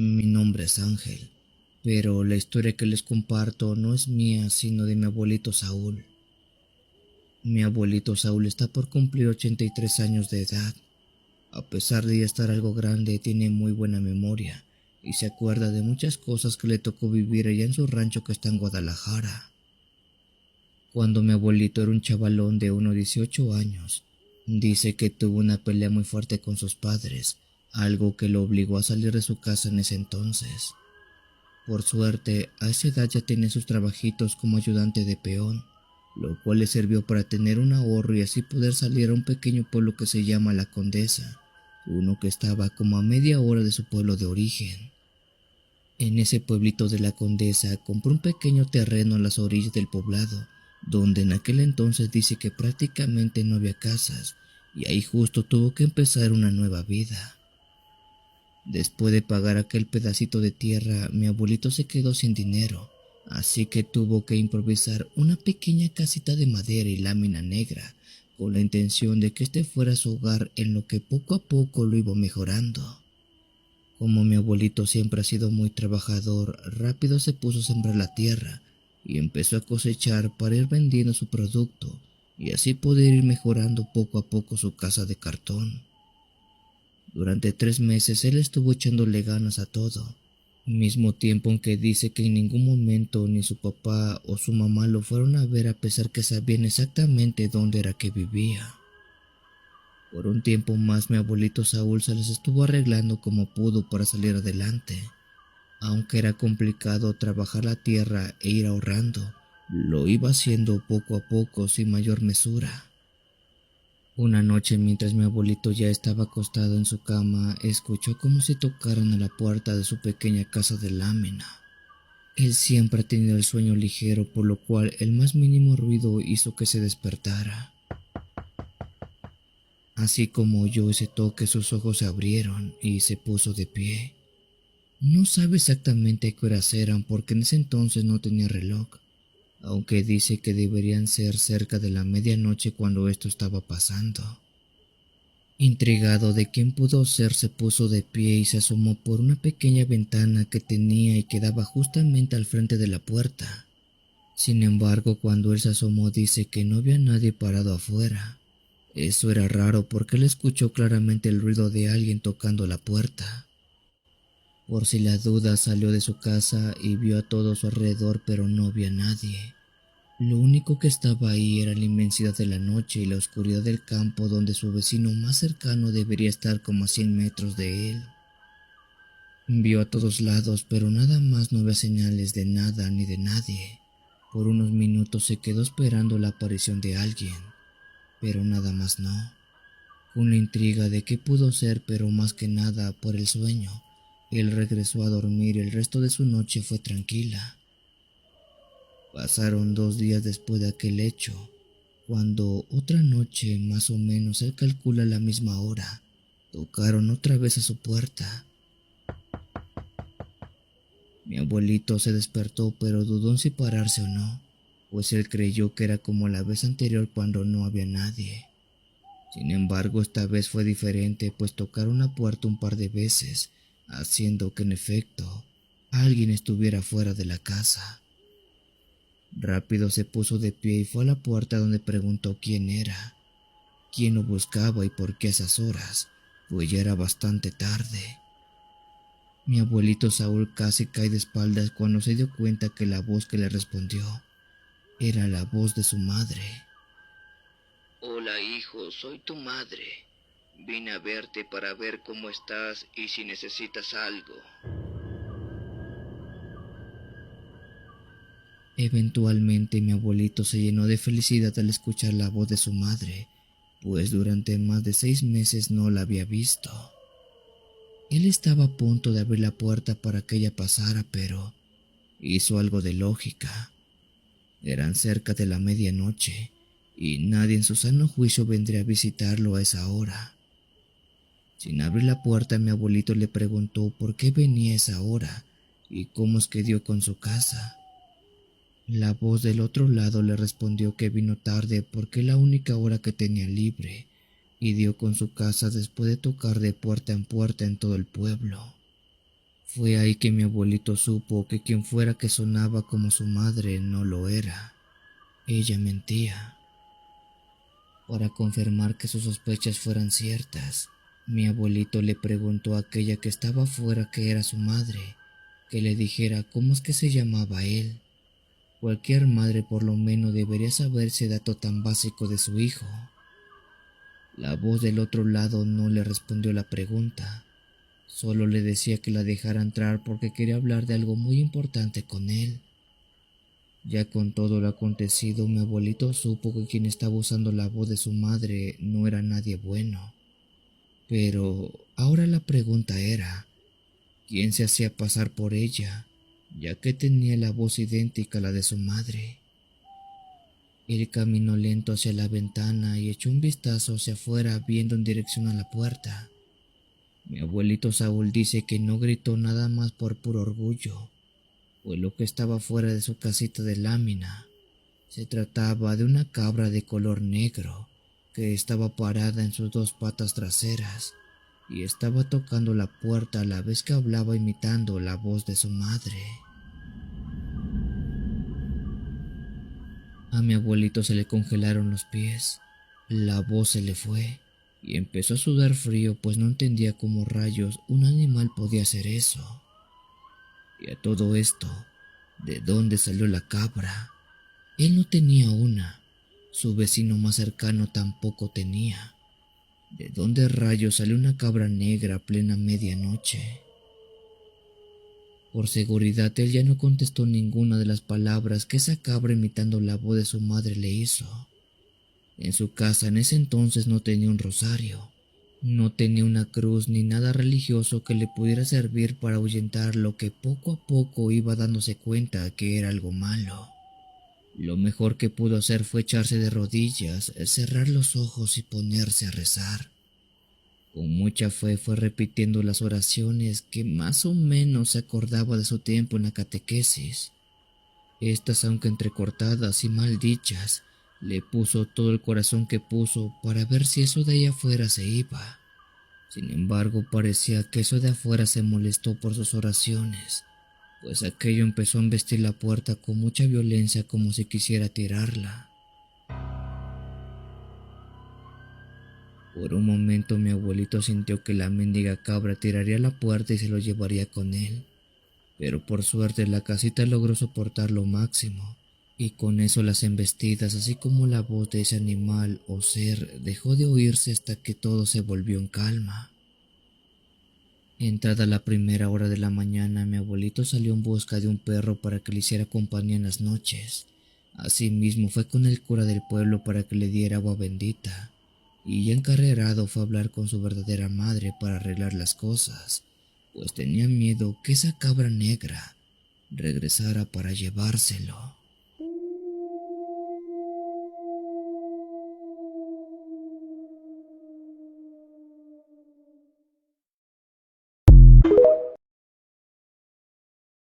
Mi nombre es Ángel, pero la historia que les comparto no es mía, sino de mi abuelito Saúl. Mi abuelito Saúl está por cumplir 83 años de edad. A pesar de ya estar algo grande, tiene muy buena memoria y se acuerda de muchas cosas que le tocó vivir allá en su rancho que está en Guadalajara. Cuando mi abuelito era un chavalón de unos 18 años, dice que tuvo una pelea muy fuerte con sus padres, algo que lo obligó a salir de su casa en ese entonces. Por suerte, a esa edad ya tenía sus trabajitos como ayudante de peón, lo cual le sirvió para tener un ahorro y así poder salir a un pequeño pueblo que se llama La Condesa, uno que estaba como a media hora de su pueblo de origen. En ese pueblito de La Condesa compró un pequeño terreno a las orillas del poblado, donde en aquel entonces dice que prácticamente no había casas, y ahí justo tuvo que empezar una nueva vida. Después de pagar aquel pedacito de tierra, mi abuelito se quedó sin dinero, así que tuvo que improvisar una pequeña casita de madera y lámina negra, con la intención de que este fuera su hogar en lo que poco a poco lo iba mejorando. Como mi abuelito siempre ha sido muy trabajador, rápido se puso a sembrar la tierra y empezó a cosechar para ir vendiendo su producto y así poder ir mejorando poco a poco su casa de cartón. Durante 3 meses él estuvo echándole ganas a todo, mismo tiempo en que dice que en ningún momento ni su papá o su mamá lo fueron a ver a pesar que sabían exactamente dónde era que vivía. Por un tiempo más mi abuelito Saúl se les estuvo arreglando como pudo para salir adelante. Aunque era complicado trabajar la tierra e ir ahorrando, lo iba haciendo poco a poco sin mayor mesura. Una noche mientras mi abuelito ya estaba acostado en su cama, escuchó como si tocaran a la puerta de su pequeña casa de lámina. Él siempre ha tenido el sueño ligero, por lo cual el más mínimo ruido hizo que se despertara. Así como oyó ese toque, sus ojos se abrieron y se puso de pie. No sabe exactamente qué horas eran porque en ese entonces no tenía reloj, aunque dice que deberían ser cerca de la medianoche cuando esto estaba pasando. Intrigado de quién pudo ser, se puso de pie y se asomó por una pequeña ventana que tenía y quedaba justamente al frente de la puerta. Sin embargo, cuando él se asomó dice que no había nadie parado afuera. Eso era raro porque él escuchó claramente el ruido de alguien tocando la puerta. Por si la duda salió de su casa y vio a todo su alrededor, pero no había nadie. Lo único que estaba ahí era la inmensidad de la noche y la oscuridad del campo donde su vecino más cercano debería estar como a 100 metros de él. Vio a todos lados, pero nada más, no había señales de nada ni de nadie. Por unos minutos se quedó esperando la aparición de alguien, pero nada más no. Con la intriga de qué pudo ser, pero más que nada por el sueño, él regresó a dormir y el resto de su noche fue tranquila. Pasaron 2 días después de aquel hecho, cuando otra noche, más o menos él calcula la misma hora, tocaron otra vez a su puerta. Mi abuelito se despertó, pero dudó en si pararse o no, pues él creyó que era como la vez anterior cuando no había nadie. Sin embargo, esta vez fue diferente, pues tocaron la puerta un par de veces, haciendo que en efecto alguien estuviera fuera de la casa. Rápido se puso de pie y fue a la puerta donde preguntó quién era, quién lo buscaba y por qué a esas horas, pues ya era bastante tarde. Mi abuelito Saúl casi cae de espaldas cuando se dio cuenta que la voz que le respondió era la voz de su madre. Hola hijo, soy tu madre. Vine a verte para ver cómo estás y si necesitas algo. Eventualmente mi abuelito se llenó de felicidad al escuchar la voz de su madre, pues durante más de 6 meses no la había visto. Él estaba a punto de abrir la puerta para que ella pasara, pero hizo algo de lógica. Eran cerca de la medianoche y nadie en su sano juicio vendría a visitarlo a esa hora. Sin abrir la puerta, mi abuelito le preguntó por qué venía a esa hora y cómo es que dio con su casa. La voz del otro lado le respondió que vino tarde porque la única hora que tenía libre, y dio con su casa después de tocar de puerta en puerta en todo el pueblo. Fue ahí que mi abuelito supo que quien fuera que sonaba como su madre no lo era. Ella mentía. Para confirmar que sus sospechas fueran ciertas, mi abuelito le preguntó a aquella que estaba afuera que era su madre, que le dijera cómo es que se llamaba él. Cualquier madre por lo menos debería saber ese dato tan básico de su hijo. La voz del otro lado no le respondió la pregunta, solo le decía que la dejara entrar porque quería hablar de algo muy importante con él. Ya con todo lo acontecido, mi abuelito supo que quien estaba usando la voz de su madre no era nadie bueno. Pero ahora la pregunta era, ¿quién se hacía pasar por ella, ya que tenía la voz idéntica a la de su madre? Él caminó lento hacia la ventana y echó un vistazo hacia afuera viendo en dirección a la puerta. Mi abuelito Saúl dice que no gritó nada más por puro orgullo, pues lo que estaba fuera de su casita de lámina se trataba de una cabra de color negro que estaba parada en sus dos patas traseras y estaba tocando la puerta a la vez que hablaba imitando la voz de su madre. A mi abuelito se le congelaron los pies, la voz se le fue y empezó a sudar frío pues no entendía cómo rayos un animal podía hacer eso. Y a todo esto, ¿de dónde salió la cabra? Él no tenía una, su vecino más cercano tampoco tenía. ¿De dónde rayos salió una cabra negra a plena medianoche? Por seguridad, él ya no contestó ninguna de las palabras que esa cabra imitando la voz de su madre le hizo. En su casa en ese entonces no tenía un rosario, no tenía una cruz ni nada religioso que le pudiera servir para ahuyentar lo que poco a poco iba dándose cuenta que era algo malo. Lo mejor que pudo hacer fue echarse de rodillas, cerrar los ojos y ponerse a rezar. Con mucha fe fue repitiendo las oraciones que más o menos se acordaba de su tiempo en la catequesis. Estas, aunque entrecortadas y mal dichas, le puso todo el corazón que puso para ver si eso de ahí afuera se iba. Sin embargo, parecía que eso de afuera se molestó por sus oraciones, pues aquello empezó a embestir la puerta con mucha violencia como si quisiera tirarla. Por un momento mi abuelito sintió que la mendiga cabra tiraría la puerta y se lo llevaría con él, pero por suerte la casita logró soportar lo máximo, y con eso las embestidas, así como la voz de ese animal o ser, dejó de oírse hasta que todo se volvió en calma. Entrada la primera hora de la mañana, mi abuelito salió en busca de un perro para que le hiciera compañía en las noches. Asimismo fue con el cura del pueblo para que le diera agua bendita, y ya encarrerado fue a hablar con su verdadera madre para arreglar las cosas, pues tenía miedo que esa cabra negra regresara para llevárselo.